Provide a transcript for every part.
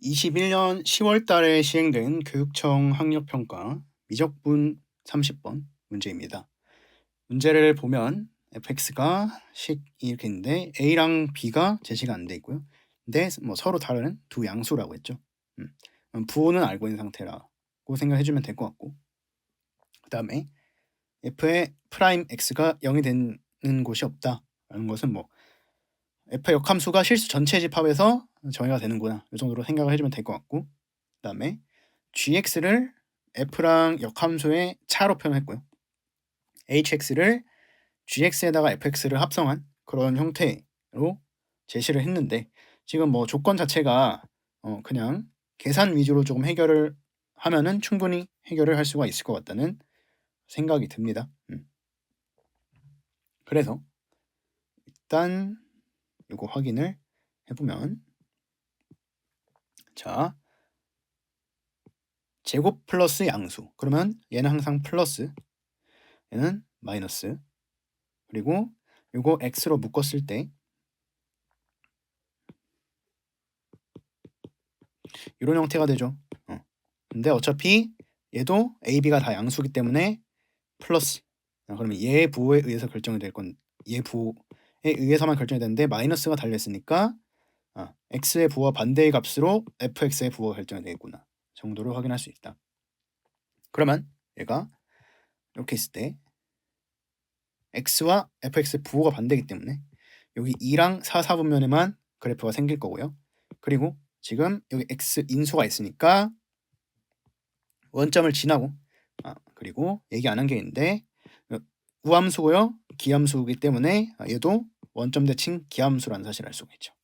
2021년 10월 달에 시행된 교육청 학력평가 미적분 30번 문제입니다. 문제를 보면 fx가 식 이렇게 있는데 a랑 b가 제시가 안 돼 있고요. 근데 서로 다른 두 양수라고 했죠. 부호는 알고 있는 상태라고 생각해 주면 될 것 같고, 그 다음에 f의 프라임 x가 0이 되는 곳이 없다라는 것은 f의 역함수가 실수 전체 집합에서 정의가 되는구나, 이 정도로 생각을 해주면 될 것 같고, 그 다음에 gx를 f랑 역함수의 차로 표현했고요. hx를 gx에다가 fx를 합성한 그런 형태로 제시를 했는데, 지금 조건 자체가 그냥 계산 위주로 조금 해결을 하면은 충분히 해결을 할 수가 있을 것 같다는 생각이 듭니다. 그래서 일단 이거 확인을 해보면, 자, 제곱 플러스 양수, 그러면 얘는 항상 플러스, 얘는 마이너스, 그리고 이거 x로 묶었을 때 이런 형태가 되죠. 근데 어차피 얘도 a, b가 다 양수기 때문에 플러스, 그러면 얘 부호에 의해서 결정이 될 건, 얘 부호에 의해서만 결정이 되는데 마이너스가 달려있으니까 x의 부호와 반대의 값으로 fx의 부호가 결정이 되겠구나 정도를 확인할 수 있다. 그러면 얘가 이렇게 있을 때 x와 fx의 부호가 반대이기 때문에 여기 2랑 4, 4분면에만 그래프가 생길 거고요. 그리고 지금 여기 x 인수가 있으니까 원점을 지나고, 그리고 얘기 안 한 게 있는데 우함수고요, 기함수이기 때문에 얘도 원점 대칭 기함수라는 사실을 알 수가 있죠.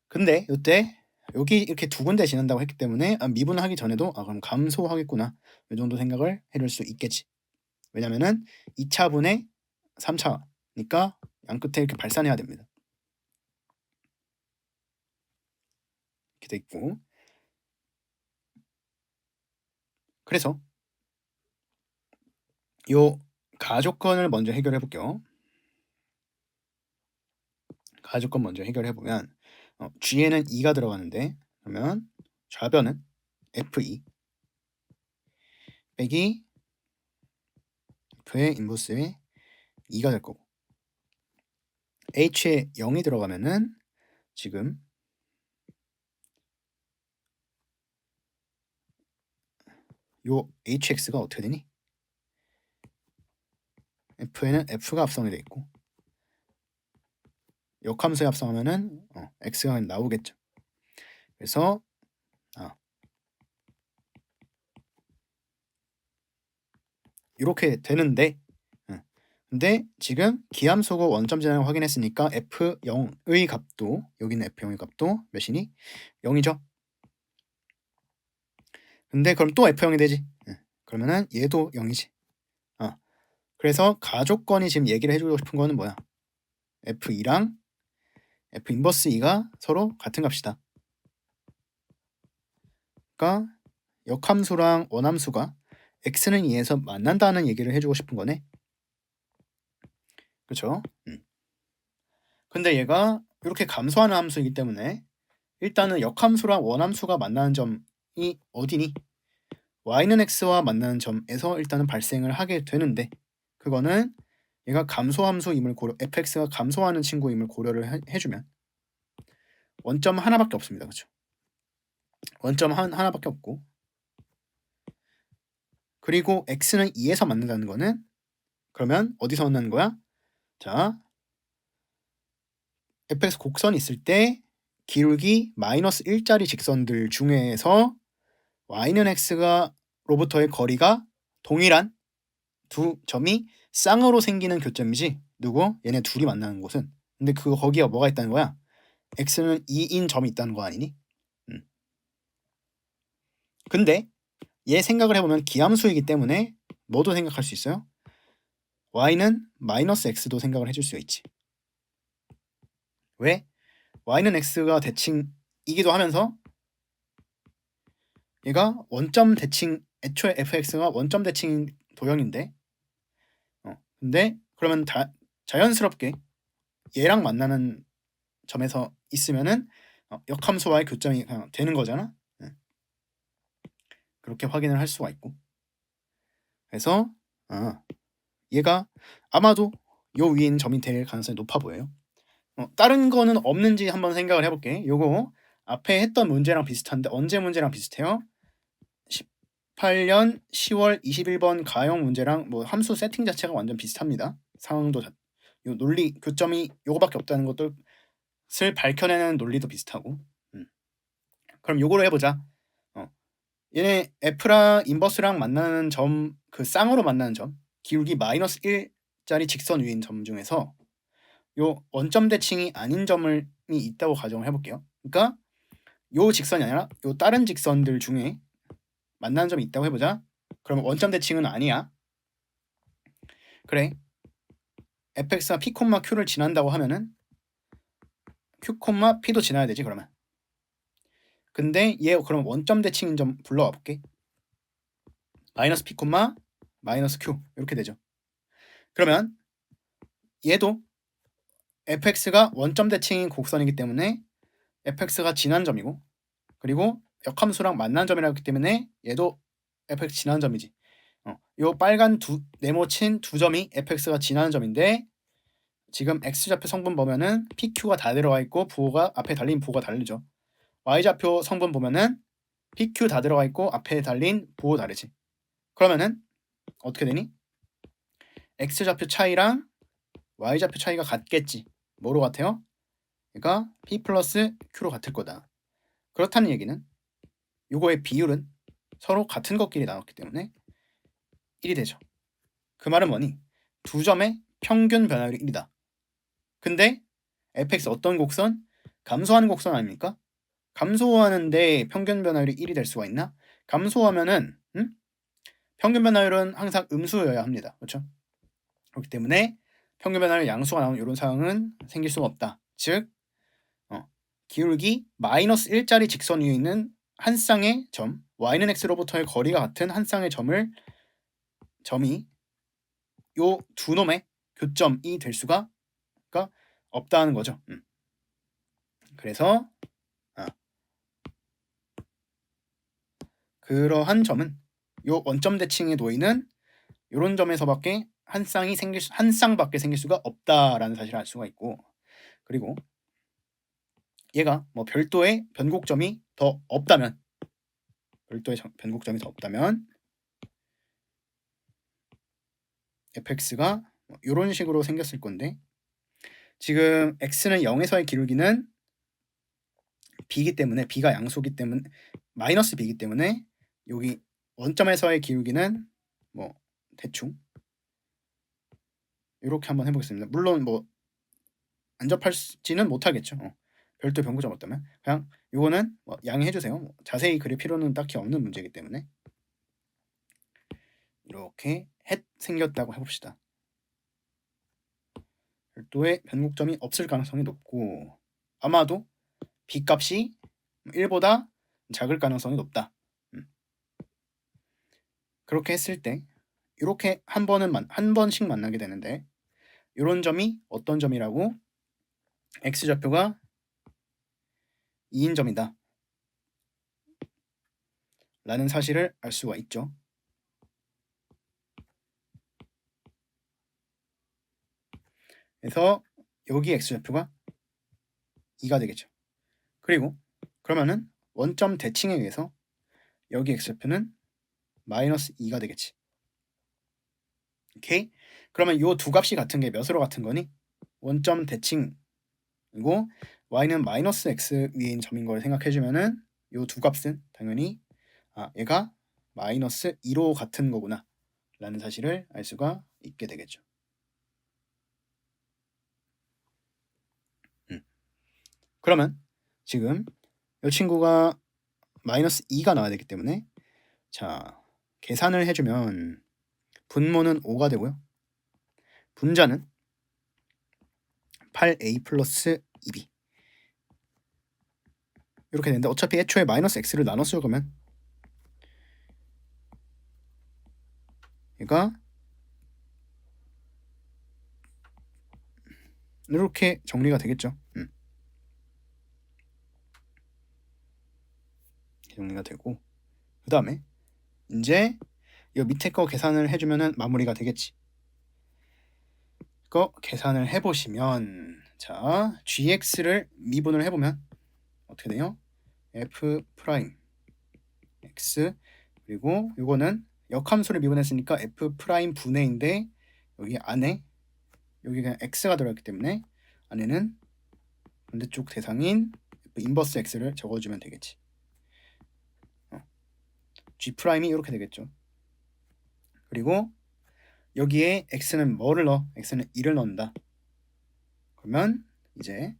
근데 이때 여기 이렇게 두 군데 지난다고 했기 때문에 미분하기 전에도 그럼 감소하겠구나, 이 정도 생각을 해줄 수 있겠지. 왜냐면은 2차분의 3차니까 양 끝에 이렇게 발산해야 됩니다. 이렇게 돼 있고, 그래서 요 가조건을 먼저 해결해 볼게요. 가조건 먼저 해결해 보면 G에는 2가 들어가는데, 그러면 좌변은 F2 빼기 F의 인버스의 2가 될 거고, H에 0이 들어가면은 지금 요 HX가 어떻게 되니? F에는 F가 합성이 돼 있고, 역함수에 합성하면은 X가 나오겠죠. 그래서 이렇게 되는데, 근데 지금 기함수고 원점 진항을 확인했으니까 F0의 값도, 여기는 F0의 값도 몇이니? 0이죠. 근데 그럼 또 F0이 되지. 그러면은 얘도 0이지. 그래서 가조건이 지금 얘기를 해주고 싶은 거는 뭐야? F2랑 F 인버스 2가 서로 같은 값이다. 그러니까 역함수랑 원함수가 x는 2에서 만난다는 얘기를 해주고 싶은 거네. 그렇죠? 근데 얘가 이렇게 감소하는 함수이기 때문에 일단은 역함수랑 원함수가 만나는 점이 어디니? y는 x와 만나는 점에서 일단은 발생을 하게 되는데, 그거는 얘가 감소함수임을 fx가 감소하는 친구임을 고려를 해주면 원점 하나밖에 없습니다. 그렇죠? 원점 하나밖에 없고, 그리고 x는 2에서 만난다는 거는 그러면 어디서 만나는 거야? 자, fx 곡선이 있을 때 기울기 마이너스 1짜리 직선들 중에서 y는 x가 로부터의 거리가 동일한 두 점이 쌍으로 생기는 교점이지, 누구? 얘네 둘이 만나는 곳은. 근데 거기에 뭐가 있다는 거야? x는 2인 점이 있다는 거 아니니? 근데 얘 생각을 해보면 기함수이기 때문에 뭐도 생각할 수 있어요? y는 마이너스 x도 생각을 해줄 수 있지. 왜? y는 x가 대칭이기도 하면서 얘가 원점 대칭, 애초에 fx가 원점 대칭 도형인데, 근데 그러면 자연스럽게 얘랑 만나는 점에서 있으면은 역함수와의 교점이 그냥 되는 거잖아. 그렇게 확인을 할 수가 있고. 그래서 얘가 아마도 요 위에 있는 점이 될 가능성이 높아 보여요. 다른 거는 없는지 한번 생각을 해볼게. 요거 앞에 했던 문제랑 비슷한데 언제 문제랑 비슷해요? 18년 10월 21번 가형 문제랑 뭐 함수 세팅 자체가 완전 비슷합니다. 상황도 요 논리 교점이 요거밖에 없다는 것을 밝혀내는 논리도 비슷하고. 그럼 요거로 해보자. 얘네 F랑 인버스랑 만나는 점, 그 쌍으로 만나는 점, 기울기 마이너스 1짜리 직선 위인 점 중에서 요 원점 대칭이 아닌 점이 있다고 가정을 해볼게요. 그러니까 요 직선이 아니라 요 다른 직선들 중에 만나는 점이 있다고 해보자. 그러면 원점 대칭은 아니야. 그래. fx가 p, q를 지난다고 하면은 q, p도 지나야 되지 그러면. 근데 얘 그럼 원점 대칭인 점 불러와 볼게. 마이너스 p, 마이너스 q 이렇게 되죠. 그러면 얘도 fx가 원점 대칭인 곡선이기 때문에 fx가 지난 점이고, 그리고 역함수랑 만난 점이라기 때문에 얘도 fx 지난 점이지. 요 빨간 네모친 두 점이 fx가 지나는 점인데, 지금 x좌표 성분 보면은 pq가 다 들어가 있고 부호가 앞에 달린 부호가 다르죠. y좌표 성분 보면은 pq 다 들어가 있고 앞에 달린 부호 다르지. 그러면은 어떻게 되니? x좌표 차이랑 y좌표 차이가 같겠지. 뭐로 같아요? 그러니까 p 플러스 q로 같을 거다. 그렇다는 얘기는 요거의 비율은 서로 같은 것끼리 나눴기 때문에 1이 되죠. 그 말은 뭐니? 두 점의 평균 변화율이 1이다. 근데 fx 어떤 곡선? 감소하는 곡선 아닙니까? 감소하는데 평균 변화율이 1이 될 수가 있나? 감소하면은 평균 변화율은 항상 음수여야 합니다. 그렇죠? 그렇기 때문에 평균 변화율 양수가 나오는 이런 상황은 생길 수가 없다. 즉 기울기 마이너스 1짜리 직선 위에 있는 한 쌍의 점, y는 x로부터의 거리가 같은 한 쌍의 점이 요 두 놈의 교점이 될 수가 없다는 거죠. 그래서 그러한 점은 요 원점 대칭에 놓이는 요런 점에서밖에 한 쌍밖에 생길 수가 없다라는 사실을 알 수가 있고, 그리고 얘가 뭐 별도의 변곡점이 더 없다면 fx가 이런 식으로 생겼을 건데, 지금 x는 0에서의 기울기는 b이기 때문에 b가 양수기 때문에 마이너스 b이기 때문에 여기 원점에서의 기울기는 뭐 대충 이렇게 한번 해보겠습니다. 물론 뭐 안 접할지는 못하겠죠. 별도 변곡점 없다면 그냥 요거는 뭐 양해해 주세요. 뭐 자세히 그릴 필요는 딱히 없는 문제이기 때문에 이렇게 생겼다고 해봅시다. 별도의 변곡점이 없을 가능성이 높고, 아마도 b 값이 1보다 작을 가능성이 높다. 그렇게 했을 때 이렇게 한 번씩 만나게 되는데, 이런 점이 어떤 점이라고? x좌표가 2인 점이다 라는 사실을 알 수가 있죠. 그래서 여기 x좌표가 2가 되겠죠. 그리고 그러면은 원점 대칭에 의해서 여기 x좌표는 마이너스 2가 되겠지. 오케이? 그러면 요 두 값이 같은 게 몇으로 같은 거니? 원점 대칭이고 y는 마이너스 x 위인 점인 걸 생각해주면은 요 두 값은 당연히 얘가 마이너스 2로 같은 거구나 라는 사실을 알 수가 있게 되겠죠. 그러면 지금 이 친구가 마이너스 2가 나와야 되기 때문에 자 계산을 해주면 분모는 5가 되고요. 분자는 8a 플러스 2b 이렇게 되는데, 어차피 애초에 마이너스 x를 나눠 쓰면 얘가 이렇게 정리가 되겠죠. 정리가 되고, 그 다음에 이제 이 밑에 거 계산을 해주면은 마무리가 되겠지. 이거 계산을 해보시면, 자, gx를 미분을 해보면 어떻게 돼요? f 프라임 x, 그리고 이거는 역함수를 미분했으니까 f 프라임 분의인데 여기 안에 여기 그냥 x가 들어있기 때문에 안에는 반대쪽 대상인 f 인버스 x를 적어주면 되겠지. g 프라임이 이렇게 되겠죠. 그리고 여기에 x는 뭐를 넣어? x는 2를 넣는다. 그러면 이제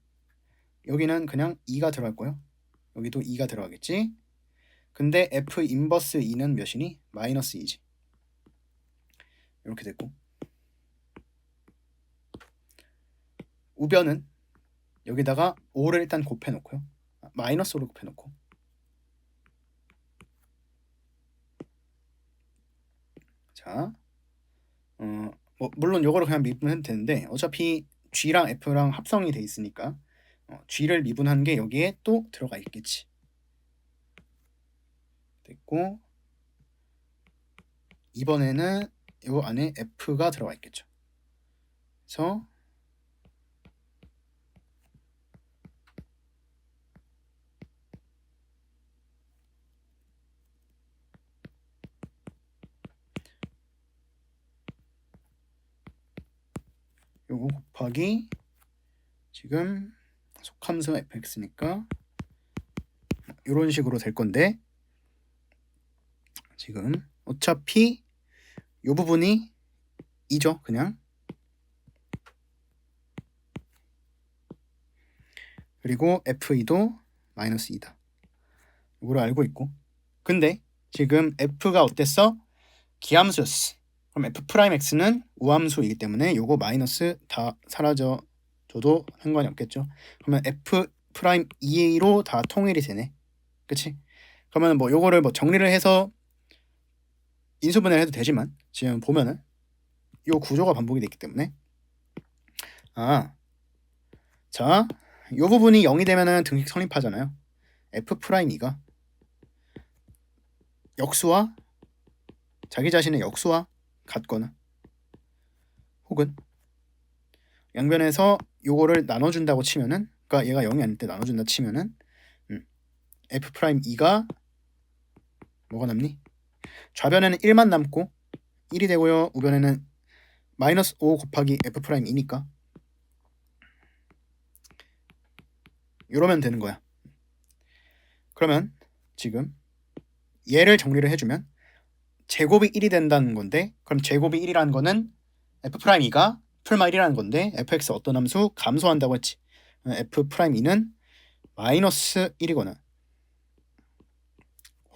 여기는 그냥 2가 들어갈 거예요. 여기도 2가 들어가겠지. 근데 f 인버스 2는 몇이니? 마이너스 2지. 이렇게 됐고, 우변은 여기다가 5를 일단 곱해 놓고요. 마이너스 5를 곱해 놓고, 자, 뭐 물론 요거를 그냥 미분해도 되는데 어차피 g랑 f랑 합성이 돼 있으니까 g를 미분한 게 여기에 또 들어가 있겠지. 됐고, 이번에는 요 안에 f가 들어가 있겠죠. 그래서 요거 곱하기 지금 속함수 fx니까 이런 식으로 될 건데, 지금 어차피 이 부분이 2죠. 그냥. 그리고 f2도 마이너스 2다. 이걸 알고 있고, 근데 지금 f가 어땠어? 기함수였어. 그럼 f 프라임 x는 우함수이기 때문에 요거 마이너스 다 사라져 줘도 상관이 없겠죠. 그러면 f 프라임 2로 다 통일이 되네. 그치? 그러면 뭐 요거를 뭐 정리를 해서 인수분해를 해도 되지만 지금 보면은 요 구조가 반복이 됐기 때문에, 자, 요 부분이 0이 되면은 등식 성립하잖아요. f 프라임 2가 역수와 자기 자신의 역수와 같거나, 혹은 양변에서 요거를 나눠준다고 치면은, 그러니까 얘가 0이 아닐 때 나눠준다 치면은 f 프라임 2가 뭐가 남니? 좌변에는 1만 남고 1이 되고요. 우변에는 마이너스 5 곱하기 f 프라임 2니까 이러면 되는 거야. 그러면 지금 얘를 정리를 해주면 제곱이 1이 된다는 건데, 그럼 제곱이 1이라는 거는 f 프라임 2가 풀마 1이라는 건데 fx 어떤 함수? 감소한다고 했지. f 프라임 2는 마이너스 1이거나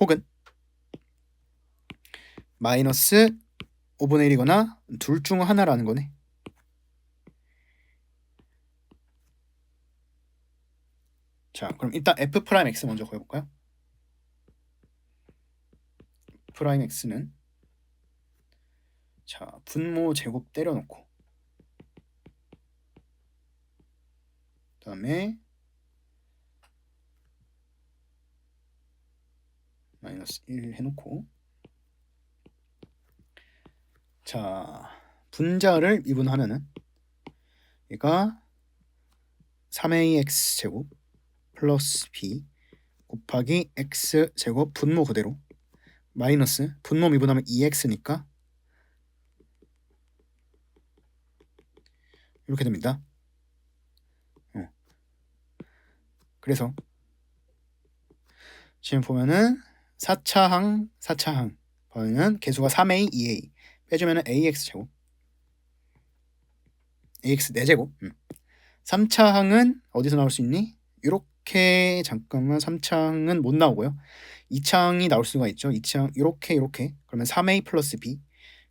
혹은 마이너스 5분의 1이거나 둘 중 하나라는 거네. 자, 그럼 일단 f 프라임 x 먼저 구해볼까요? 프라임 x는, 자, 분모 제곱 때려놓고, 그 다음에 마이너스 1 해놓고, 자, 분자를 미분하면은 얘가 3ax 제곱 플러스 b 곱하기 x 제곱 분모 그대로 마이너스 분모 미분하면 2x니까 이렇게 됩니다. 그래서 지금 보면은 4차항 보면은 개수가 3a, 2a 빼주면은 ax 제곱 ax 4제곱 3차항은 어디서 나올 수 있니? 이렇게, 잠깐만, 3차항은 못 나오고요. 2차항이 나올 수가 있죠. 2차항 이렇게 그러면 3a 플러스 b,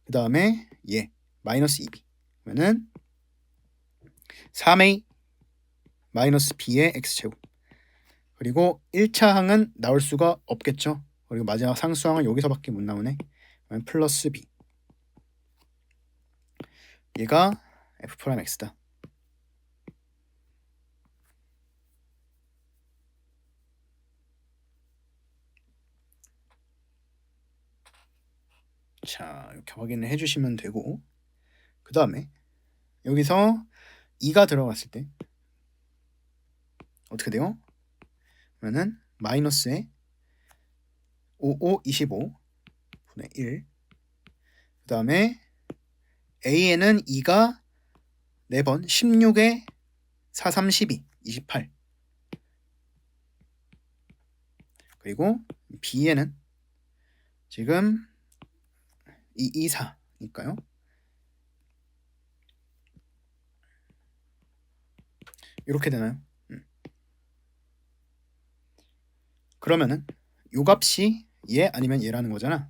그 다음에 마이너스 2b, 그러면은 3a 마이너스 b의 x제곱. 그리고 1차항은 나올 수가 없겠죠. 그리고 마지막 상수항은 여기서밖에 못 나오네. 그러면 플러스 b, 얘가 f 프라임 x다. 자, 이렇게 확인을 해주시면 되고, 그 다음에 여기서 2가 들어갔을 때 어떻게 돼요? 그러면은 마이너스에 5525 분의 1. 그 다음에 A에는 2가 4번, 16에 4, 3, 12, 28. 그리고 B에는 지금 2, 2, 4니까요. 이렇게 되나요? 그러면은 요 값이 얘 아니면 얘라는 거잖아.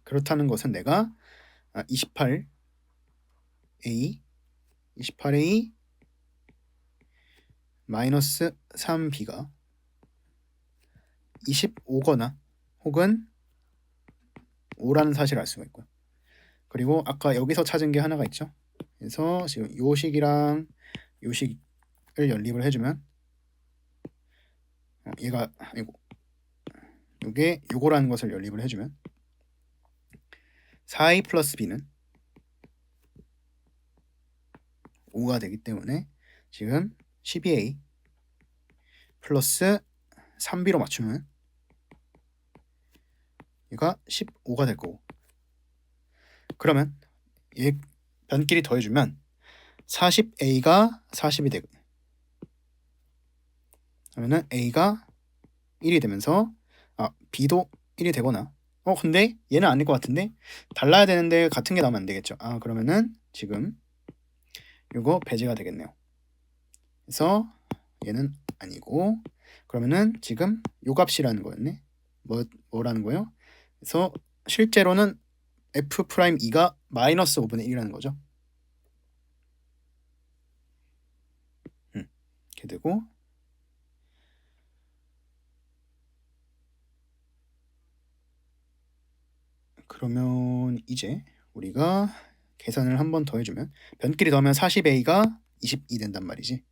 그렇다는 것은 내가 28A 28A 마이너스 3B가 25거나 혹은 5라는 사실을 알 수가 있고요. 그리고 아까 여기서 찾은 게 하나가 있죠. 그래서 지금 요 식이랑 요 식을 연립을 해주면 얘가 아니고 요게 요거라는 것을 연립을 해주면 4A 플러스 B는 5가 되기 때문에 지금 12A 플러스 3B로 맞추면 얘가 15가 될 거고, 그러면 얘 변끼리 더해주면 40A가 40이 되고, 그러면은 A가 1이 되면서 B도 1이 되거나, 근데 얘는 아닐 것 같은데 달라야 되는데 같은 게 나오면 안 되겠죠. 그러면은 지금 이거 배제가 되겠네요. 그래서 얘는 아니고, 그러면은 지금 요 값이라는 거였네. 뭐라는 거예요? 그래서 실제로는 F'2가 마이너스 5분의 1이라는 거죠. 이렇게 되고, 그러면 이제 우리가 계산을 한 번 더 해주면 변끼리 더하면 40A가 22 된단 말이지.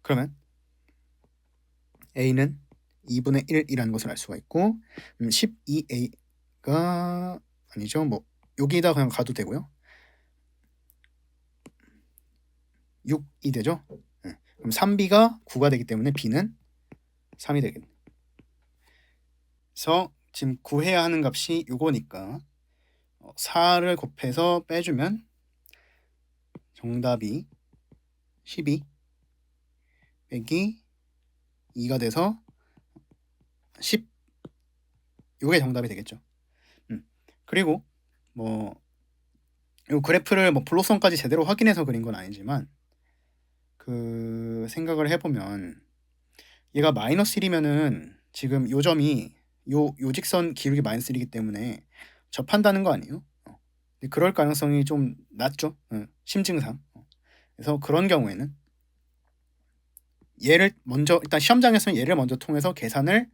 그러면 A는 2분의 1이라는 것을 알 수가 있고, 12A가 아니죠. 뭐 여기다 그냥 가도 되고요. 6이 되죠. 그럼 3B가 9가 되기 때문에 B는 3이 되겠네. 그래서 지금 구해야 하는 값이 요거니까 4를 곱해서 빼주면 정답이 12 빼기 2가 돼서 10, 요게 정답이 되겠죠. 그리고 뭐 요 그래프를 뭐 블록선까지 제대로 확인해서 그린 건 아니지만 그 생각을 해보면 얘가 마이너스 1이면은 지금 요 점이 요 직선 기울기 마이너스 1이기 때문에 접한다는 거 아니에요? 근데 그럴 가능성이 좀 낮죠. 심증상. 그래서 그런 경우에는 얘를 먼저 일단 시험장에서는 얘를 먼저 통해서 계산을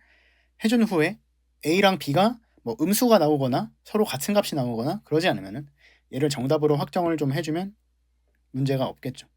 해준 후에 A랑 B가 뭐 음수가 나오거나 서로 같은 값이 나오거나 그러지 않으면은 얘를 정답으로 확정을 좀 해주면 문제가 없겠죠.